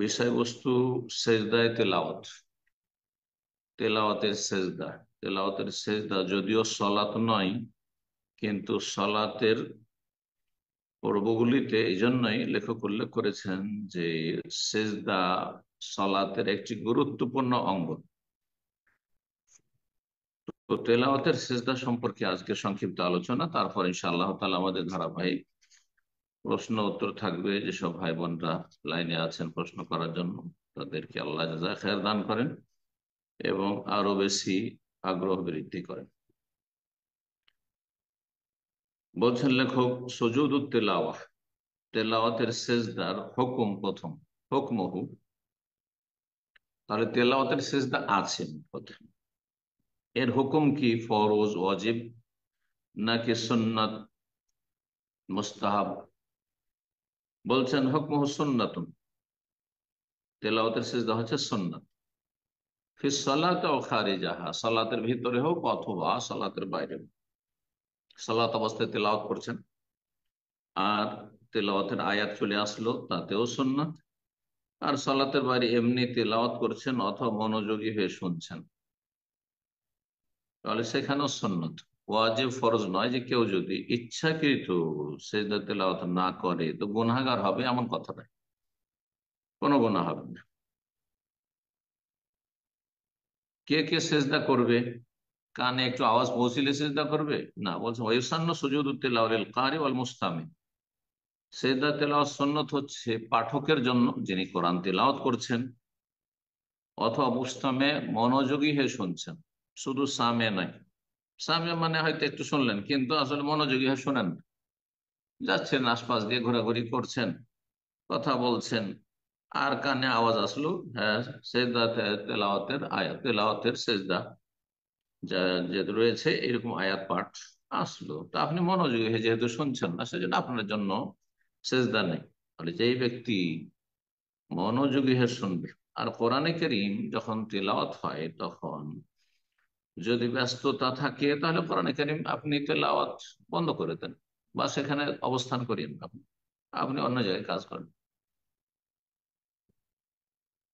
বিষয়বস্তু সেজদায় তেলাওয়াত, তেলাওয়াতের সেজদা। তেলাওয়াতের সেজদা যদিও সলাত নয়, কিন্তু সলাতের পর্বগুলিতে এই জন্যই লেখক উল্লেখ করেছেন যে সেজদা সলাতের একটি গুরুত্বপূর্ণ অঙ্গ। তো তেলাওয়াতের সেজদা সম্পর্কে আজকে সংক্ষিপ্ত আলোচনা, তারপর ইনশাআল্লাহ তাআলা আমাদের ধারাবাহিক প্রশ্ন উত্তর থাকবে। যেসব ভাই বোনরা লাইনে আছেন প্রশ্ন করার জন্য, তাদেরকে আল্লাহ জাযা খায়ের দান করেন এবং আরো বেশি আগ্রহ বৃদ্ধি করেন। বলছেন লেখক, সুজুদুত তেলাওয়াহ, তেলাওয়াতের সেজদার হুকুম প্রথম। হুকমহু, তাহলে তেলাওয়াতের সেজদা আছে প্রথম, এর হুকুম কি? ফরজ, ওয়াজিব, নাকি সুন্নাত, মুস্তাহাব? বলছেন হুকমহু সুন্নাতুন, তেলাওয়াতের সিজদা হচ্ছে সুন্নাত। ফি সালাত ও খারিজাহা, সালাতের ভিতরে হোক অথবা সালাতের বাইরে হোক। সালাত অবস্থায় তেলাওয়াত করছেন আর তেলাওয়াতের আয়াত চলে আসলো, তাতেও সুন্নাত। আর সালাতের বাইরে এমনি তেলাওয়াত করছেন অথবা মনোযোগী হয়ে শুনছেন, তাহলে সেখানেও সুন্নাত। ওয়াজিব, ফরজ নয়। যে কেউ যদি ইচ্ছাকৃত সিজদা তেলাওয়াত না করে তো গুনাহগার হবে, এমন কথা নয়, কোনো গুনাহ হবে না। কে কে সেজদা করবে? কানে একটু আওয়াজ পৌঁছিলে সেজদা করবে না। বলছে ওয়াইসান্ন সুজুদুত তিলাওয়াতিল কারি ওয়াল মুস্তামি, সেজদা তেলাওয়াত সুন্নত হচ্ছে পাঠকের জন্য, যিনি কোরআন তেলাওয়াত করছেন, অথবা মুস্তামে, মনোযোগী হয়ে শুনছেন। শুধু সামে নাই, সামে মানে হয়তো একটু শুনলেন কিন্তু আসলে মনোযোগী হয়ে শোনেন না। যাচ্ছেন আশপাশ দিয়ে ঘোরাঘুরি করছেন, কথা বলছেন, আর কানে আওয়াজ আসলো, হ্যাঁ সেজদা তেলাওয়াতের আয়াত, তেলাওয়াতের সেজদা যা যে রয়েছে এরকম আয়াত পাঠ আসলো, তা আপনি মনোযোগী হয়ে যেহেতু শুনছেন না, সেজন্য আপনার জন্য সেজদা নেই। তাহলে যেই ব্যক্তি মনোযোগী হয়ে শুনবে, আর কোরআনে কারীম যখন তেলাওয়াত হয় তখন যদি ব্যস্ততা থাকে তাহলে কোরআনে কারীম আপনি তেলাওয়াত বন্ধ করে দেন বা সেখানে অবস্থান করিয়েন না, আপনি অন্য জায়গায় কাজ করেন।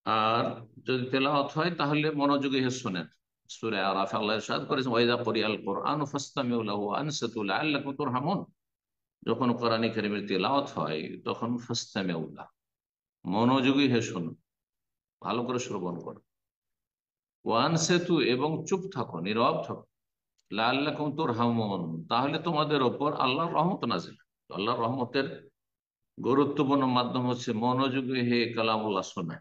আর যদি তেলাওয়াত হয় তাহলে মনোযোগী হয়ে শোনেন। সূরা আরাফে আল্লাহ ইরশাদ করেছেন, ওয়াইযা কুরিয়াল কুরআনু ফাসতামিউ লাহু ওয়া আনসিতু লাআল্লাকুম তুরহামুন। যখন কোরআন কারীমের তেলাওয়াত হয় তখন ফাসতামিউ লাহু, মনোযোগী হয়ে শুনুন, ভালো করে শ্রবণ করুন। ওয়া আনসিতু, এবং চুপ থাকো, নীরব থাকো। লাআল্লাকুম তুরহামুন, তাহলে তোমাদের ওপর আল্লাহর রহমত নাযিল। আল্লাহর রহমতের গুরুত্বপূর্ণ মাধ্যম হচ্ছে মনোযোগী হয়ে কালামুল্লাহ শোনা।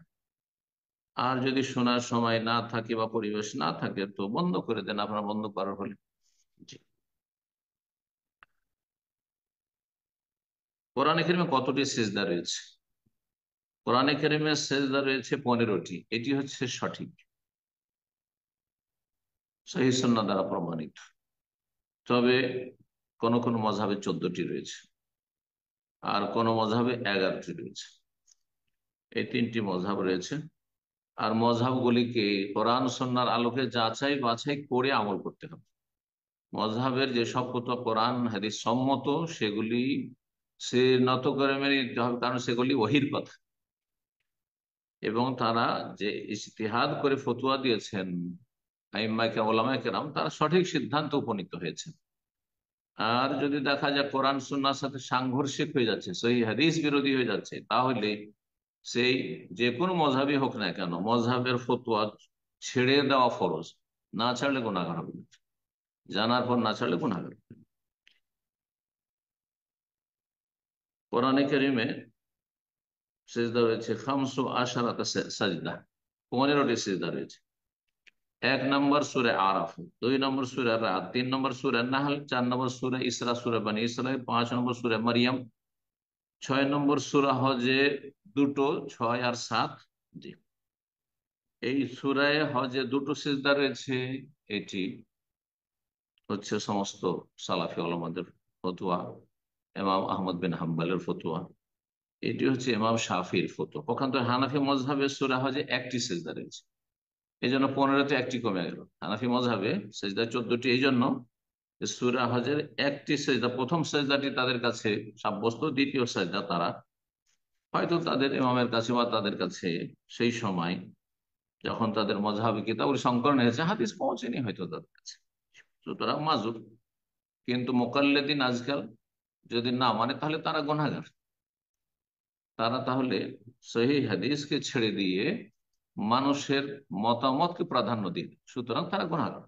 আর যদি শোনার সময় না থাকে বা পরিবেশ না থাকে তো বন্ধ করে দেন, আপনার বন্ধ করার হলে। জি। কোরআনে কারিমে কতটি সিজদা রয়েছে? কোরআনে কারিমে সিজদা রয়েছে 15টি, এটি হচ্ছে সঠিক, সহিহ সুন্নাহ দ্বারা প্রমাণিত। তবে কোন কোন মাযহাবে 14টি রয়েছে, আর কোন মাযহাবে 11টি রয়েছে। এই তিনটি মাযহাব রয়েছে। আর মাযহাবগুলিকে কোরআন সুন্নাহর আলোকে যাচাই বাছাই করে আমল করতে হবে। মাযহাবের যে সব ফতোয়া কোরআন হাদিস সম্মত সেগুলি সে নত করে মেনে নিতে হবে, কারণ সেগুলি ওহীর কথা, এবং তারা যে ইজতিহাদ করে ফতোয়া দিয়েছেন আইম্মায়ে ওলামায়ে কেরাম, তারা সঠিক সিদ্ধান্ত উপনীত হয়েছে। আর যদি দেখা যায় কোরআন সুন্নাহর সাথে সাংঘর্ষিক হয়ে যাচ্ছে, সহিহ হাদিস বিরোধী হয়ে যাচ্ছে, তাহলে সেই যে কোনো মযহাবই হোক না কেন, মযহাবের ফতোয়া ছেড়ে দেওয়া ফরজ, না ছাড়লে গুনাহগার হবে, জানার পর না ছাড়লে গুনাহগার হবে। কোরআনে কারিমে সিজদা রয়েছে খামসু আশারাতা সাজদা, 15টি সিজদা রয়েছে। 1 নম্বর সূরা আরাফ, 2 নম্বর সূরা রাদ, 3 নম্বর সূরা নাহল, 4 নম্বর সূরা ইসরা, সূরা বনী ইসরাইল, 5 নম্বর সূরা মারিয়াম, 6 নম্বর সূরা হজে, দুটো, 6 আর 7। জি, এই সূরায়ে হজে দুটো সিজদা রয়েছে। এটি হচ্ছে সমস্ত সালাফি উলামাদের ফতোয়া, ইমাম আহমদ বিন হাম্বলের ফতোয়া, এটি হচ্ছে ইমাম শাফির ফতোয়া। পক্ষান্তরে হানাফি মযহাবে সূরা হজে একটি সিজদা রয়েছে, এই জন্য 15তে একটি কমে গেল। হানাফি মযহাবে সিজদা 14টি, এই জন্য সূরা হজের একটি সেজদা, প্রথম সেজদাটি তাদের কাছে সাব্যস্ত, দ্বিতীয় সেজদা তারা হয়তো তাদের ইমামের কাছে বা তাদের কাছে সেই সময় যখন তাদের মযহাবী কিতাবুল সংকলন হয়েছে হাদিস পৌঁছেনি হয়তো তাদের কাছে, সুতরাং মাজুর। কিন্তু মুকাল্লিদিন আজকাল যদি না মানে তাহলে তারা গুনাহগার। তারা তাহলে সহিহ হাদিসকে ছেড়ে দিয়ে মানুষের মতামতকে প্রাধান্য দিন, সুতরাং তারা গুনাহগার।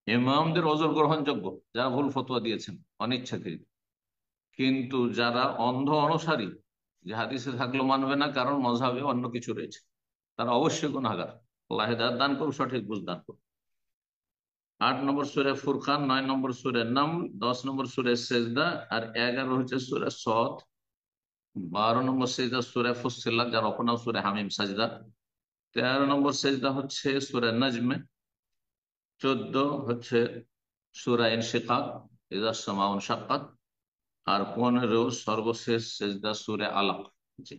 ইমামদের ওজর গ্রহণযোগ্য যারা ভুল ফতোয়া দিয়েছেন অনিচ্ছাকৃত, কিন্তু যারা অন্ধ অনুসারী যে হাদিসে থাকলেও মানবে না কারণ মযহাবে অন্য কিছু রয়েছে, তারা অবশ্যই গুনাহগার। আল্লাহ হিদায়াত দান করুন, সঠিক বুঝ দান করুন। 8 নম্বর সূরা ফুরকান, 9 নম্বর সূরা নামল, 10 নম্বর সূরা সেজদা, আর 11 হচ্ছে সূরা সদ, 12 নম্বর সেজদা সূরা ফুসসিলাত যার অপর সূরা হামিম সাজদা, 13 নম্বর সেজদা হচ্ছে সূরা নাজমে, 14 হচ্ছে সূরা ইনশিকাক ইযা সামাউ ইনশাক্কাত, আর 15 সর্বশেষ সেজদা সূরা আলাক। জি,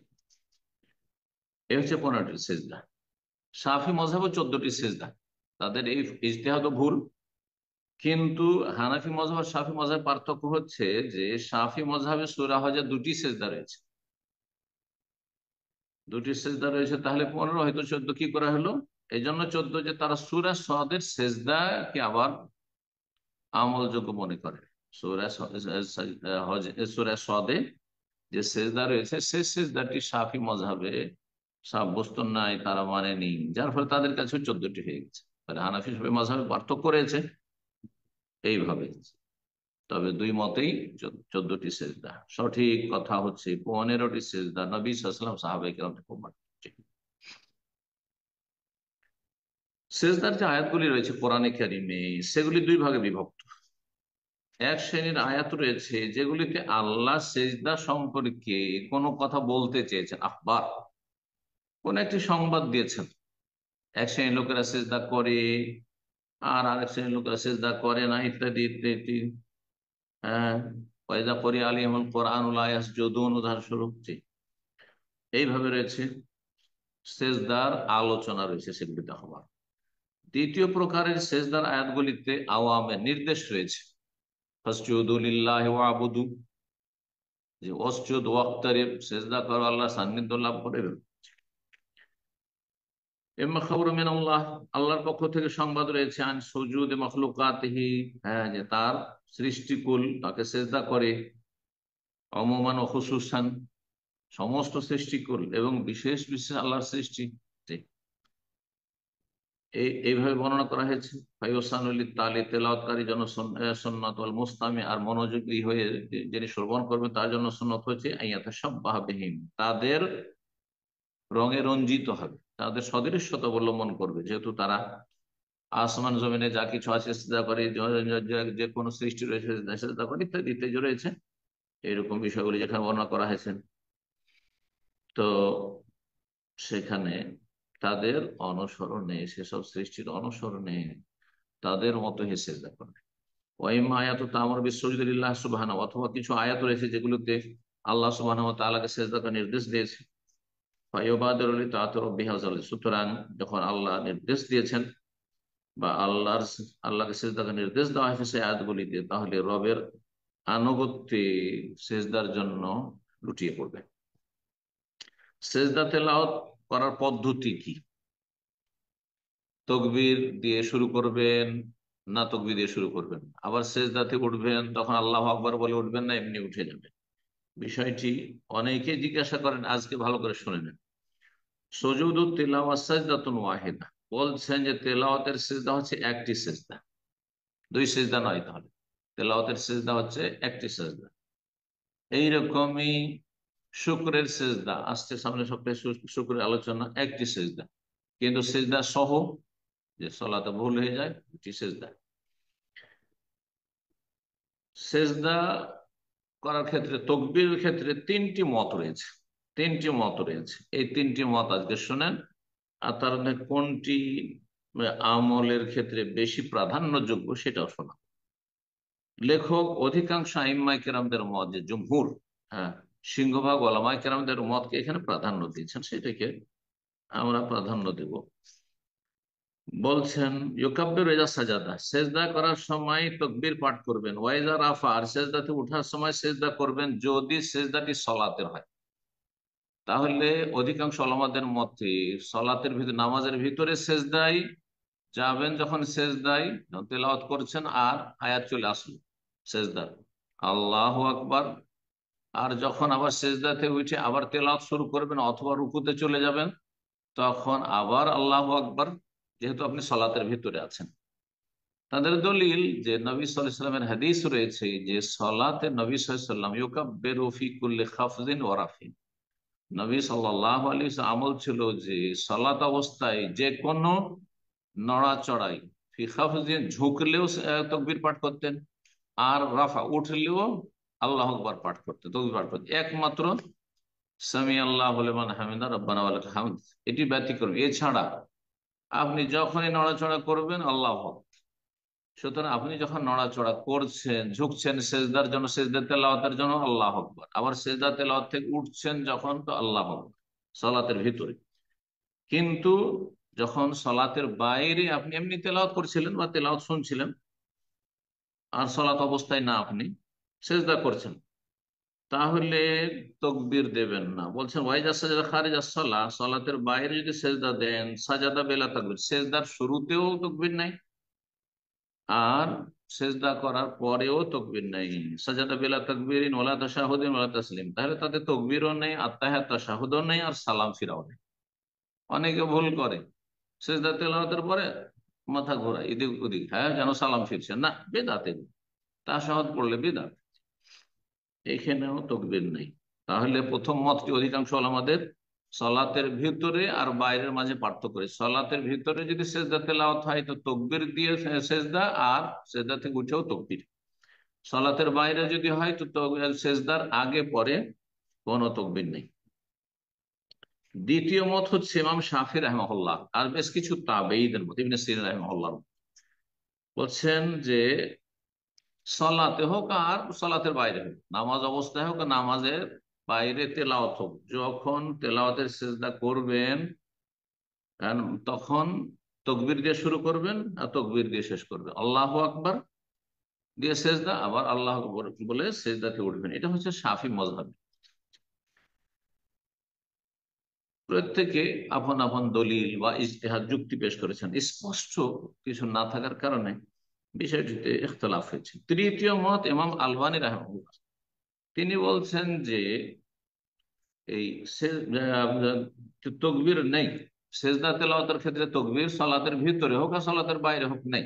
এই হচ্ছে 15টি সেজদা। শাফি মযহাবে 14টি সেজদা। তাদের এই ইজতিহাদ ভুল, কিন্তু হানাফি মযহাব আর শাফি মযহাবের পার্থক্য হচ্ছে যে শাফি মযহাবে সূরা হজে দুটি সেজদা রয়েছে, দুটি সেজদা রয়েছে, তাহলে 15 হয়তো 14 কি করা হলো? এই জন্য 14 যে তারা সূরা সদের সেজদাকে আবার আমলযোগ্য মনে করে। সূরা সূরা সদে যে সেজদা রয়েছে সেই সেজদাটি শাফি মযহাবে সাব্যস্ত নাই, তারা মানেনি, যার ফলে তাদের কাছে 14টি হয়ে গেছে। তাহলে হানাফি শাফি মযহাবে পার্থক্য রয়েছে এইভাবে। তবে দুই মতেই 14টি সেজদা। সঠিক কথা হচ্ছে 15টি সেজদা নবী সাল্লাল্লাহু আলাইহি ওয়াসাল্লাম সাহাবায়ে কেরাম থেকে প্রমাণ। সেজদার যে আয়াতগুলি রয়েছে কোরআনে কারিমে সেগুলি দুই ভাগে বিভক্ত। এক শ্রেণীর আয়াত রয়েছে যেগুলিতে আল্লাহ সেজদা সম্পর্কে কোনো কথা বলতে চেয়েছেন, আখবার, কোন একটি সংবাদ দিয়েছেন। এক শ্রেণীর লোকেরা সেজদা করে আর আরেক শ্রেণীর লোকেরা সেজদা করে না, ইত্যাদি ইত্যাদি। হ্যাঁ, ওয়াইদা করি আলিমুল কোরআনুল ইয়াসজুদুন উদাহরণস্বরূপ। এইভাবে রয়েছে সেজদার আলোচনা রয়েছে সেগুলিতে হবার। দ্বিতীয় প্রকারের সেজদার আয়াতগুলিতে আওয়ামের নির্দেশ রয়েছে, ফাসজুদু লিল্লাহি ওয়াবুদু, যে ওয়াসজুদ ওয়াক্তারিব, সেজদা করো আল্লাহ সান্নিধ্য লাভ করে। ইম্মা খাবরু মিনাল্লাহ, আল্লাহর পক্ষ থেকে সংবাদ রয়েছে, আন সুজুদ মাখলুকাতিহি, হ্যাঁ, যে তার সৃষ্টিকুল তাকে সেজদা করে, অমুমান ও খুসুসান, সমস্ত সৃষ্টিকুল এবং বিশেষ বিশেষ আল্লাহর সৃষ্টি। এইভাবে বর্ণনা করা হয়েছে। তালে তেলাওয়াতকারী জন্য সুন্নাত, ওয়াল মুস্তামি, আর মনোযোগী হয়ে যিনি শ্রবণ করবে তার জন্য সুন্নত হচ্ছে আইয়াতা শাব্বাহাবিহিম, তাদের রঙে রঞ্জিত হবে, তাদের সদৃশ্যতা অবলম্বন করবে, যেহেতু তারা আসমান জমিনে যা কিছু আছে সিজদা করে, যে কোনো সৃষ্টি রয়েছে সিজদা করে, ইত্যাদি ইত্যাদি রয়েছে। এইরকম বিষয়গুলি যেখানে বর্ণনা করা হয়েছে, তো সেখানে তাদের অনুসরণে, সেসব সৃষ্টির অনুসরণে তাদের মতো হেসে সেজদা করবে। ওয়াইমা আয়াত তামর বিশ্বজিদুল্লাহ সুবহানাহু, অথবা কিছু আয়াত রয়েছে যেগুলোতে আল্লাহ সুবহানাহু ওয়া তাআলাকে সেজদা করার নির্দেশ দিয়েছে। ফায়ুবাদিরুলি তাআতুর বিহাযাল, সুতরাং যখন আল্লাহ নির্দেশ দিয়েছেন বা আল্লাহকে সেজদা করার নির্দেশ দেওয়া হয়েছে সেই আয়াতগুলিতে, তাহলে রবের আনুগত্যে সেজদার জন্য লুটিয়ে পড়বে। সেজদা তেলাওয়াত করার পদ্ধতি কি? তকবীর দিয়ে শুরু করবেন না তকবীর দিয়ে শুরু করবেন? আবার সেজদাতে উঠবেন তখন আল্লাহু আকবার বলে উঠবেন না এমনি উঠে যাবেন? বিষয়টি অনেকে জিজ্ঞাসা করেন, আজকে ভালো করে শুনে নেন। সুজুদুত তিলাওয়াত সাজদাতুন ওয়াহিদা, বলছেন যে তেলাওয়াতের সিজদা হচ্ছে একটি সিজদা, দুই সিজদা নয়। তাহলে তেলাওয়াতের সিজদা হচ্ছে একটি সিজদা। এইরকমই শুকরের সিজদা আসছে সামনে সপ্তাহে, শুকরের আলোচনা, একটি সিজদা, কিন্তু সিজদা সহ যে সলাতে ভুল হয়ে যায় এটি সিজদা। সেজদা করার ক্ষেত্রে তকবীরের ক্ষেত্রে তিনটি মত রয়েছে, তিনটি মত রয়েছে। এই তিনটি মত আজকে শোনেন, আর তার মধ্যে কোনটি আমলের ক্ষেত্রে বেশি প্রাধান্যযোগ্য সেটাও শোনা। লেখক অধিকাংশ আইম্মায়ে কেরামদের মত, যে জমহুর, হ্যাঁ, সিংহভাগ ওলামায়ে কেরামদের মতকে এখানে প্রাধান্য দিয়েছেন, সেটাকে আমরা প্রাধান্য দেব। বলছেন ইউকাব্বিরু ইযা সাজাদা, সেজদা করার সময় তাকবীর পাঠ করবেন। ওয়াইজা রাফা, আর সেজদাতে ওঠার সময় সেজদা করবেন যদি সেজদাটি সলাতের হয়। তাহলে অধিকাংশ ওলামাদের মতে সলাতের ভিতরে, নামাজের ভিতরে সেজদায় যাবেন, যখন সেজদায় তেলাওয়াত করছেন আর আয়াত চলে আসলো সেজদার, আল্লাহু আকবার, আর যখন আবার সেজদাতে উঠে আবার তেলাওয়াত শুরু করবেন অথবা রুকুতে চলে যাবেন, তখন আবার আল্লাহু আকবার, যেহেতু আপনি সলাতের ভিতরে আছেন। তাদের দলিল যে নবী সাল্লাল্লাহু আলাইহি ওয়াসাল্লামের হাদিস রয়েছে যে সলাতে নবী সাল্লাল্লাহু আলাইহি ওয়াসাল্লাম ইউকাব্বিরু ফি কুল্লি খাফদিন ওয়া রাফিন। নবী সাল্লাল্লাহু আলাইহি ওয়াসাল্লাম আমল ছিল যে সালাত অবস্থায় যে কোনো নড়াচড়াই, ফি খাফদিন ঝুঁকলেও তাকবীর পাঠ করতেন, আর রাফা উঠলেও আল্লাহু আকবার পাঠ করতেন, তাকবীর পাঠ করতেন। একমাত্র সামি আল্লাহু লিমান হামিদা রব্বানা ওয়া লাকাল হামদ এটি ব্যতিক্রম। এছাড়া আপনি যখনই নড়াচড়া করবেন আল্লাহু আকবার। সুতরাং আপনি যখন নড়াচড়া করছেন, ঝুঁকছেন সেজদার জন্য, সেজদা তেলাওয়াতের জন্য আল্লাহু আকবার, আবার সেজদা তেলাওয়াত থেকে উঠছেন যখন, তো আল্লাহু আকবার সালাতের ভিতরে। কিন্তু যখন সালাতের বাইরে আপনি এমনি তেলাওয়াত করছিলেন বা তেলাওয়াত শুনছিলেন, আর সালাত অবস্থায় না আপনি সেজদা করছেন, তাহলে তকবীর দেবেন না। বলছেন ওয়াইজা সাজাদা খারিজা সালাহ, সালাতের বাইরে যদি সেজদা দেন, সাজাদা বেলা তাকবীর, সেজদার শুরুতেও তকবীর নাই আর সেজদা করার পরেও তকবীর নাই। সাজাদা বেলা তাকবীরিন ওয়ালা তাশাহুদিন ওয়ালা তাসলিম, তাহলে তাতে তকবীরও নেই, আত্তাহিয়াত তাশাহুদও নেই, আর সালাম ফিরাও নেই। অনেকে ভুল করে, সেজদা তেলাওয়াতের পরে মাথা ঘোরা এদিক ওদিক, হ্যাঁ যেন সালাম ফিরছে, না, বেদাতে তাশাহুদ পড়লে বেদাত, এখানেও তকবীর নেই। তাহলে প্রথম মতটি অধিকাংশ আমাদের সলাতের ভিতরে আর বাইরের মাঝে পার্থক্য করে। সলাতের ভিতরে যদি সেজদা তেলাওয়াত হয় তো তকবীর দিয়ে সেজদা, আর সেজদা থেকে উঠেও তকবীর। সলাতের বাইরে যদি হয় তো সেজদার আগে পরে কোনো তকবীর নেই। দ্বিতীয় মত হচ্ছে ইমাম শাফি রাহিমাহুল্লাহ আর বেশ কিছু তাবেঈদের মত, ইবনে সিরিন রাহিমাহুল্লাহ বলছেন যে সলাতে হোক আর সলাতের বাইরে হোক, নামাজ অবস্থায় হোক আর নামাজের বাইরে তেলাওয়াত হোক, যখন তেলাওয়াতের সেজদা করবেন তখন তকবীর দিয়ে শুরু করবেন আর তকবীর দিয়ে শেষ করবেন, আল্লাহু আকবার দিয়ে সেজদা, আবার আল্লাহ আকবার বলে সেজদাতে উঠবেন। এটা হচ্ছে শাফি মাযহাব। প্রত্যেকে আপন আপন দলিল বা ইজতিহাদ যুক্তি পেশ করেছেন, স্পষ্ট কিছু না থাকার কারণে বিষয়টিতে ইখতিলাফ হয়েছে। তৃতীয় মত ইমাম আলবানী রাহিমাহুল্লাহ, তিনি বলছেন যে এই তকবীর নেই, সেজদা তেলাওয়াতের ক্ষেত্রে তকবীর সালাতের ভিতরে হোক আর সালাতের বাইরে হোক নেই।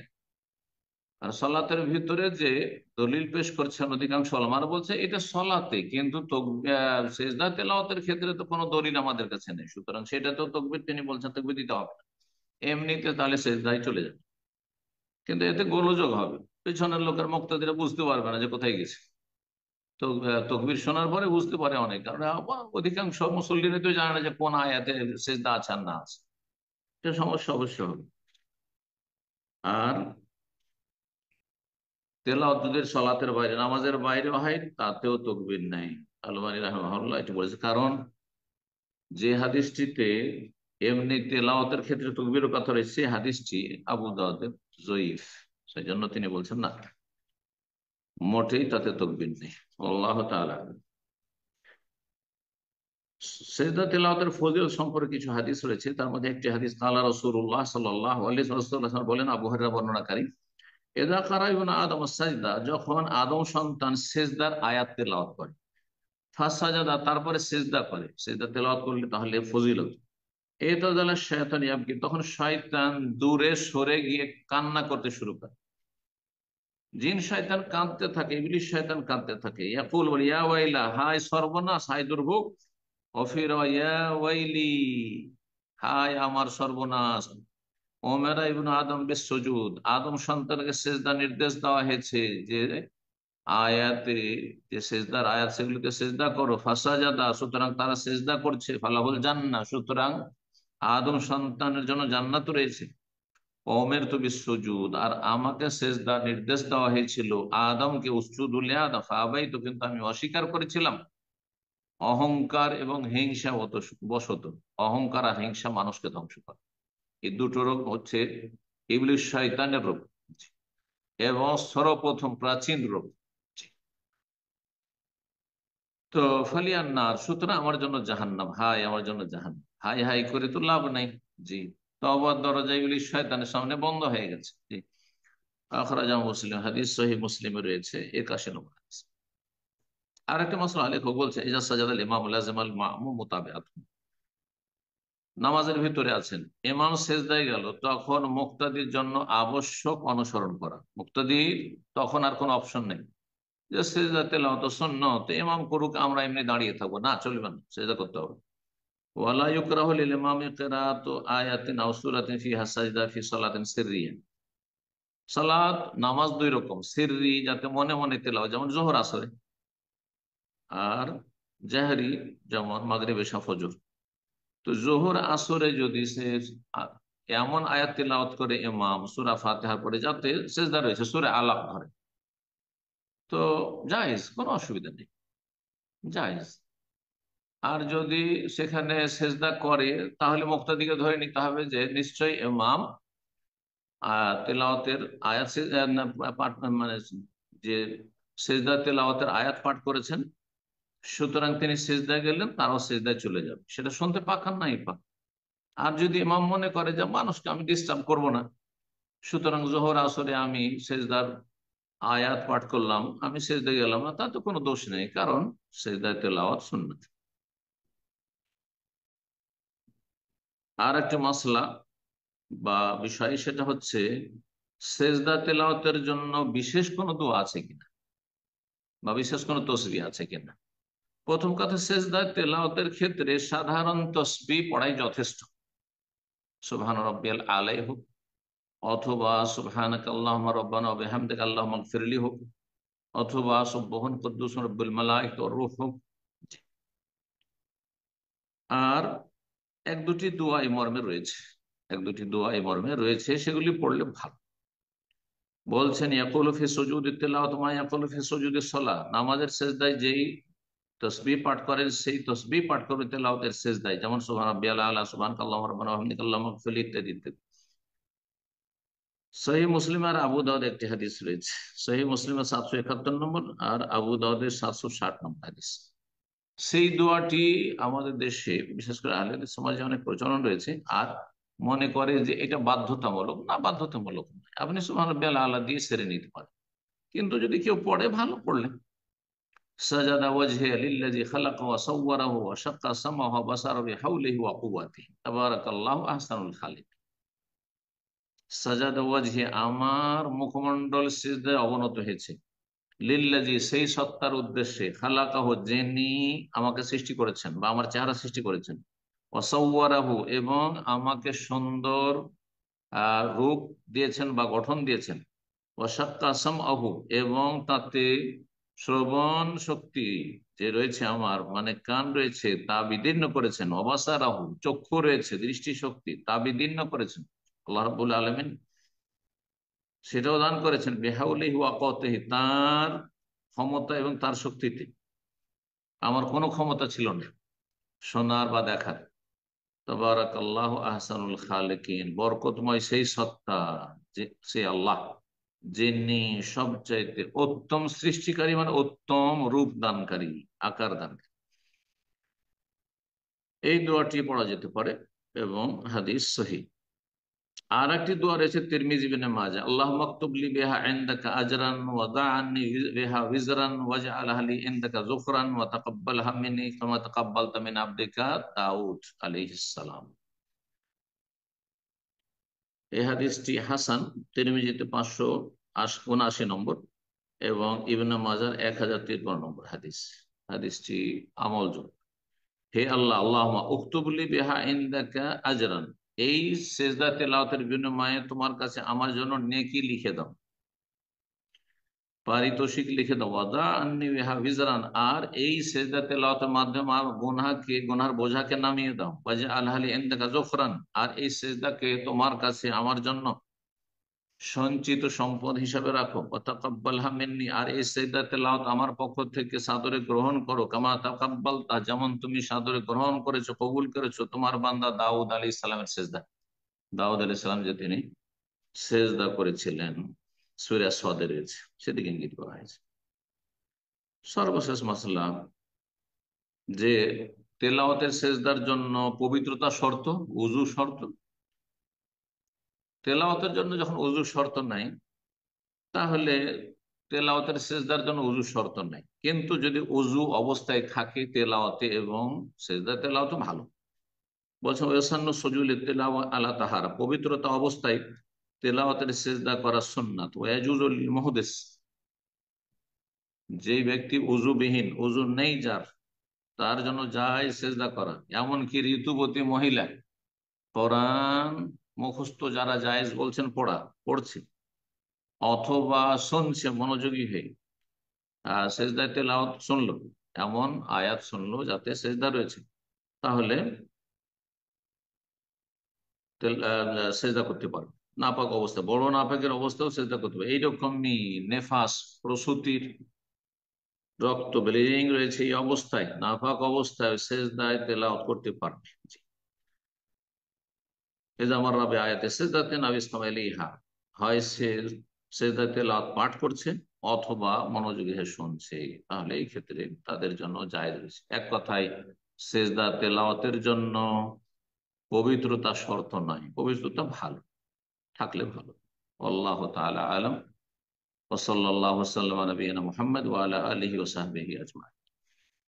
আর সালাতের ভিতরে যে দলিল পেশ করছেন অধিকাংশ ওলামারা বলছে এটা সলাতে, কিন্তু সেজদা তেলাওয়াতের ক্ষেত্রে তো কোনো দলিল আমাদের কাছে নেই, সুতরাং সেটা তো তকবীর, তিনি বলছেন তকবীর দিতে হবে না, এমনিতে তাহলে সেজদায় চলে যাবে। কিন্তু এতে গোলযোগ হবে, পেছনের লোকের মুক্তাদিরা বুঝতে পারবে না যে কোথায় গেছে। তো তকবীর শোনার পরে বুঝতে পারে অনেক, কারণ অধিকাংশ মুসল্লিরা তো জানে না যে কোন আয়াতে সেজদা আছে আর না আছে, এটা সমস্যা অবশ্য হবে। আর তেলাওয়াত যদি সালাতের বাইরে, নামাজের বাইরে হয় তাতেও তকবীর নাই। আলবানী রাহিমাহুল্লাহ এটা বলেছে, কারণ যে হাদিসটিতে এমনি তেলাওয়াতের ক্ষেত্রে তকবীরের কথা রয়েছে সেই হাদিসটি আবু দাউদের জয়ীফ, সেই জন্য তিনি বলছেন না, মোটেই তাতে তকবীর নেই। আল্লাহ তাআলা সেজদা তেলাওয়াতের ফজিলত সম্পর্কে কিছু হাদিস রয়েছে, তার মধ্যে একটি হাদিস কালা রাসূলুল্লাহ সাল্লাল্লাহু আলাইহি ওয়াসাল্লাম বলেন, আবু হুরায়রা বর্ণনাকারী, ইযা কারা ইবনু আদম সাজদা, যখন আদম সন্তান সেজদার আয়াত তেলাওয়াত করে, ফাসাজাদা তারপরে সেজদা করে, সেজদা তেলাওয়াত করলে তাহলে ফজিলত, এতাজালা শয়তান ইয়াবকি, তখন শয়তান দূরে সরে গিয়ে কান্না করতে শুরু করে। জিন শয়তান কাঁদতে থাকে, ইবলিস শয়তান কাঁদতে থাকে, ইয়াকুল বলে ইয়া ওয়াইলা, হায় সর্বনাশ, হায় দুর্ভোগ, অফির ইয়া ওয়াইলি, হায় আমার সর্বনাশ, ওমেরা ইবনু আদম বিস সুজুদ, আদম সন্তানকে সেজদা নির্দেশ দেওয়া হয়েছে যে আয়াতে, যে সেজদার আয়াত সেগুলোকে সেজদা করো, ফাসাজাদা সুতরাং তারা সেজদা করছে, ফালাহুল জান্নাহ সুতরাং আদম সন্তানের জন্য জান্নাত রয়েছে, ওমের তো বিশ্বজুদ আর আমাকে সেজদা নির্দেশ দেওয়া হয়েছিল আদমকে উসজুদু লিআদম ফাআবাইতু, কিন্তু আমি অস্বীকার করেছিলাম। অহংকার এবং হিংসা বশত, অহংকার আর হিংসা মানুষকে ধ্বংস করে, এই দুটো রোগ হচ্ছে ইবলিস শয়তানের রোগ এবং সর্বপ্রথম প্রাচীন রোগ। তো ফালিয়ান্নার, সুতরাং আমার জন্য জাহান্নাম, হাই আমার জন্য জাহান্নাম, হাই হাই করে তো লাভ নাই। জি, তওবার দরজা ইবলিস শয়তানের সামনে বন্ধ হয়ে গেছে। জি, আখরাজা মুসলিম, হাদিস সহিহ মুসলিমে রয়েছে 81 নম্বর হাদিস। আর একটা মাসলা লেখক বলছে, ইজা সাজাদাল ইমাম লাজিমাল মামুম মুতাবিআতুহু, নামাজের ভিতরে আছেন, ইমাম সেজদায় গেল, তখন মুক্তাদির জন্য আবশ্যক অনুসরণ করা। মুক্তাদির তখন আর কোনো অপশন নেই যে সেজদা তেলাওয়াত সুন্নাত ইমাম করুক, আমরা এমনি দাঁড়িয়ে থাকবো, না, চলবে না, সেজদা করতে হবে। ওয়ালা ইউকরাহু লিল ইমামি কিরাআতু আয়াতিন আও সূরাতিন ফিহা সাজদা ফি সালাতিন সিররিয়া। সালাত, নামাজ দুই রকম, সিররি যাতে মনে মনে তেলাওয়াত, যেমন যোহর আসরে, আর জাহরি যেমন মাগরিব এশা ফজর। তো জোহর আসরে যদি সে আ- এমন আয়াত তিলাওয়াত করে ইমাম সূরা ফাতিহার পরে যাতে সেজদা রয়েছে সূরা আলাক ধরে, তো জায়েজ, কোনো অসুবিধা নেই, জায়েজ। আর যদি সেখানে সেজদা করে, তাহলে মুক্তাদিকে ধরে নিতে হবে যে নিশ্চয়ই ইমাম তেলাওয়াতের আয়াত পাঠ, মানে যে সেজদা তেলাওয়াতের আয়াত পাঠ করেছেন, সুতরাং তিনি সেজদায় গেলেন, তারাও সেজদায় চলে যাবে, সেটা শুনতে পাক আর নাই পাক। আর যদি ইমাম মনে করে যে মানুষকে আমি ডিস্টার্ব করব না, সুতরাং জোহর আসরে আমি সেজদার আয়াত পাঠ করলাম, আমি সেজদায় গেলাম না, তাতে কোনো দোষ নেই, কারণ সেজদায় তেলাওয়াত সুন্নাত। আর একটা মাসলা বা বিষয়, সেটা হচ্ছে সেজদা তেলাওয়াতের জন্য বিশেষ কোনো দোয়া আছে কিনা, বা বিশেষ কোনো তসবিহ আছে কিনা। প্রথম কথা, সেজদা তেলাওয়াতের ক্ষেত্রে সাধারণ তসবিহ পড়াই যথেষ্ট। সুবহান রাব্বিয়াল আলাই হোক, অথবা সুবহানাকা আল্লাহুম্মা রাব্বানা ওয়া বিহামদিকা আল্লাহুম্মা ইগফিরলি হোক, অথবা সুবহান কুদ্দুস রব্বুল মালাইকা ওয়ার রূহ হোক। আর এক দুটি দোয়া এই মর্মে রয়েছে, এক দুটি দোয়া এই মর্মে রয়েছে, সেগুলি পড়লে ভালো। বলছেন ইয়াকুলু ফি সুজুদি তিলাওয়াত মা ইয়াকুলু ফি সুজুদি সালাহ, নামাজের সেজদায় যেই তসবিহ পাঠ করেন সেই তসবিহ পাঠ করবে তেলাওয়াতের সেজদায়, যেমন সুবহান রাব্বিয়াল আলা, সুবহানাকাল্লাহুম্মা রাব্বানা ওয়া বিহামদিকা আল্লাহুম্মা ইগফিরলি, ইত্যাদি ইত্যাদি। সহিহ মুসলিম আর আবু দাউদ একটি হাদিস রয়েছে, সহিহ মুসলিমের 771 নম্বর আর আবু দাউদের 760 নম্বর হাদিস। সেই দোয়াটি আমাদের দেশে, বিশেষ করে আহলে সমাজে অনেক প্রচলন রয়েছে। আর মনে করে যে এটা বাধ্যতামূলক, না, বাধ্যতামূলক নয়, আপনি সুবহানাল্লাহ আল্লাহ দিয়ে সেরে নিতে পারেন। কিন্তু যদি কেউ পড়ে, ভালো পড়লেন। সাজাদা ওয়াজহি লিল্লাযী খালাকা ওয়া সাওয়ারাহু ওয়া শাক্কা সামাহু ওয়া বাসারাহু বিহাওলিহি ওয়া কুওয়াতিহি তাবারাকাল্লাহু আহসানুল খালিক। সাজাদা ওয়াজহি, আমার মুখমণ্ডল সিজদায় অবনত হয়েছে, লিল্লাজি, সেই সত্তার উদ্দেশ্যে, খালাকাহ, যিনি আমাকে সৃষ্টি করেছেন বা আমার চেহারা সৃষ্টি করেছেন, ওয়াসাওয়ারাহু, এবং আমাকে সুন্দর রূপ দিয়েছেন বা গঠন দিয়েছেন, ওয়াসাক্কা সামআহু, এবং তাতে শ্রবণ শক্তি যে রয়েছে আমার, মানে কান রয়েছে, তা বিদীর্ণ করেছেন, অবাসারাহু, চক্ষু রয়েছে, দৃষ্টি শক্তি, তা বিদীর্ণ করেছেন আল্লাহ রাব্বুল আলামিন, সেটাও দান করেছেন, বেহাউলিহি ওয়া কুওয়াতিহি, তার ক্ষমতা এবং তার শক্তিতে। আমার কোনো ক্ষমতা ছিল না শোনার বা দেখার। তাবারাকাল্লাহু আহসানুল খালিকিন, বরকতময় সেই সত্তা, যে সে আল্লাহ, যিনি সবচাইতে উত্তম সৃষ্টিকারী, মানে উত্তম রূপ দানকারী, আকার দানকারী। এই দোয়াটি পড়া যেতে পারে এবং হাদিস সহিহ। আর একটি দোয়া রয়েছে তিরমিজি ইবনে মাজাহ, আল্লাহ মাকতুবলি বিহা ইনদাকা আজরান ওয়া দা'আনি বিহা ওয়িজরান ওয়াজআলহা লি ইনদাকা যুকরান ওয়া তাকাব্বালহা মিন্নি কামা তাকাব্বালতা মিন আবদিকা দাউদ আলাইহিস সালাম। এই হাদিসটি হাসান, তিরমিজিতে 579 নম্বর এবং ইবনে মাজার 1053 নম্বর হাদিস। হাদিসটি আমলযোগ্য। হে আল্লাহ, আল্লাহুম্মা উকতুবলি বিহা ইনদাকা আজরান, এই সেজদা তেলাওয়াতের বিনিময়ে তোমার কাছে আমার জন্য নেকি লিখে দাও, পারিতোষিক লিখে দাও। ওয়াদা আন্নি বিহা বিজরান, আর এই সেজদা তেলাওয়াতের মাধ্যমে আমার গুনহার বোঝাকে নামিয়ে দাও। ওয়াজআ আলহালি ইনদাকা যুকরান, আর এই সেজদাকে তোমার কাছে আমার জন্য সঞ্চিত সম্পদ হিসাবে রাখো। ওয়া তাকাব্বালহা মিন্নি, আর এই সেজদা তেলাওয়াত আমার পক্ষ থেকে সাদরে গ্রহণ করো। কামা তাকাব্বালতা, যেমন তুমি সাদরে গ্রহণ করেছো, কবুল করেছো তোমার বান্দা দাউদ আলাইহিস সালামের সেজদা। দাউদ আলাইহিস সালাম যে তিনি সেজদা করেছিলেন, সূরা সদে রয়েছে, সেদিকে ইঙ্গিত করা হয়েছে। সর্বশেষ মাসলা, যে তেলাওয়াতের সেজদার জন্য পবিত্রতা শর্ত, উযু শর্ত। তেলাওয়াতের জন্য যখন উযু শর্ত নাই, তাহলে তেলাওয়াতের সেজদার জন্য উযু শর্ত নাই। কিন্তু যদি উযু অবস্থায় থাকে তেলাওয়াতে এবং সেজদা, তেলাওয়াতে ভালো। বলছেন ওয়াসান্ন সুজুদ তিলাওয়া আলা তাহারা, পবিত্রতা অবস্থায় তেলাওয়াতের সেজদা করা সুন্নাত। ওয়াজুজুল মুহদিস, যেই ব্যক্তি উযুবিহীন, উযু নেই যার, তার জন্য জায়েজ সেজদা করা। এমনকি ঋতুবতী মহিলা, কোরআন মুখস্থ যারা জায়েজ বলছেন পড়া, পড়ছে অথবা শুনছে মনোযোগী হয়ে, সেজদায় তেলাওয়াত শুনলো, এমন আয়াত শুনলো যাতে সেজদা রয়েছে, তাহলে সেজদা করতে পারবে। নাপাক অবস্থা, বড় নাপাকের অবস্থাও সেজদা করতে পারবে। এইরকমই নেফাস, প্রসূতির রক্ত, ব্লিডিং রয়েছে, এই অবস্থায়, নাপাক অবস্থায় সেজদায় তেলাওয়াত করতে পারবে। এজামার রাবে আয়াতে সেজদাতে নাবিস্তাম আলাইহা, হয় সে সেজদাতে তেলাওয়াত পাঠ করছে অথবা মনোযোগী হয়ে শুনছে, তাহলে এই ক্ষেত্রে তাদের জন্য জায়েজ রয়েছে। এক কথায় সেজদা তেলাওয়াতের জন্য পবিত্রতা শর্ত নয়, পবিত্রতা ভালো থাকলে ভালো। আল্লাহ তাআলা আলাম। ওয়া সাল্লাল্লাহু ওয়া সাল্লাম আলা নবিয়িনা মুহাম্মদ ওয়া আলা আলিহি ওয়া সাহবিহি আজমাইন।